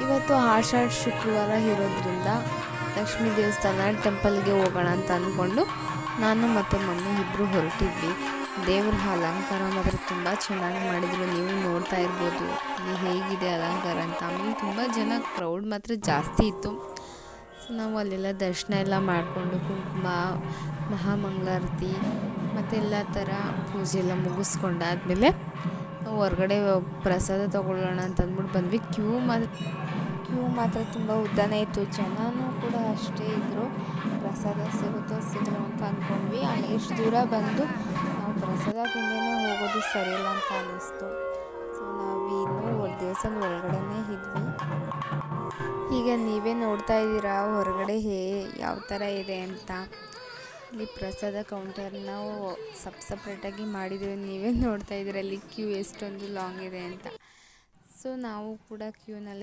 ಇವತ್ತು ಆಷಾಢ ಶುಕ್ರವಾರ ಇರೋದ್ರಿಂದ ಲಕ್ಷ್ಮೀ ದೇವಸ್ಥಾನ ಟೆಂಪಲ್ಗೆ ಹೋಗೋಣ ಅಂತ ಅಂದ್ಕೊಂಡು ನಾನು ಮತ್ತು ಮಮ್ಮಿ ಇಬ್ಬರು ಹೊರಟಿದ್ವಿ. ದೇವ್ರ ಅಲಂಕಾರ ಮಾತ್ರ ತುಂಬ ಚೆನ್ನಾಗಿ ಮಾಡಿದರು. ನೀವು ನೋಡ್ತಾ ಇರ್ಬೋದು ಹೇಗಿದೆ ಅಲಂಕಾರ ಅಂತ. ಆಮೇಲೆ ತುಂಬ ಜನ ಕ್ರೌಡ್ ಮಾತ್ರ ಜಾಸ್ತಿ ಇತ್ತು. ಸೊ ನಾವು ಅಲ್ಲೆಲ್ಲ ದರ್ಶನ ಎಲ್ಲ ಮಾಡಿಕೊಂಡು ಕುಂಕುಮ, ಮಹಾಮಂಗಳಾರತಿ ಮತ್ತು ಎಲ್ಲ ಥರ ಪೂಜೆ ಎಲ್ಲ ಮುಗಿಸ್ಕೊಂಡಾದ್ಮೇಲೆ ನಾವು ಹೊರಗಡೆ ಪ್ರಸಾದ ತೊಗೊಳ್ಳೋಣ ಅಂತ ಅಂದ್ಬಿಟ್ಟು ಬಂದ್ವಿ. ಕ್ಯೂ ಮಾತ್ರ ತುಂಬ ಉದ್ದನೇ ಇತ್ತು. ಜನನೂ ಕೂಡ ಅಷ್ಟೇ ಇದ್ದರು. ಪ್ರಸಾದ ಸಿಗುತ್ತೋ ಸಿಗಲ್ಲ ಅಂತ ಅಂದ್ಕೊಂಡ್ವಿ. ಆಮೇಲೆ ಇಷ್ಟು ದೂರ ಬಂದು ನಾವು ಪ್ರಸಾದ ತಿಂದೇ ಹೋಗೋದು ಸರಿಯಿಲ್ಲ ಅಂತ ಅನ್ನಿಸ್ತು. ಸೊ ನಾವು ಇನ್ನೂ ದೇವಸ್ಥಾನದ ಒಳಗಡೆನೇ ಇದ್ವಿ. ಈಗ ನೀವೇ ನೋಡ್ತಾ ಇದ್ದೀರಾ ಹೊರಗಡೆ ಯಾವ ಥರ ಇದೆ ಅಂತ. ಇಲ್ಲಿ ಪ್ರಸಾದ ಕೌಂಟರ್ನ ಸಪ್ರೇಟಾಗಿ ಮಾಡಿದ್ದೀವಿ. ನೀವೇ ನೋಡ್ತಾ ಇದ್ದೀರಾ ಅಲ್ಲಿ ಕ್ಯೂ ಎಷ್ಟೊಂದು ಲಾಂಗ್ ಇದೆ ಅಂತ. ಸೊ ನಾವು ಕೂಡ ಕ್ಯೂನಲ್ಲಿ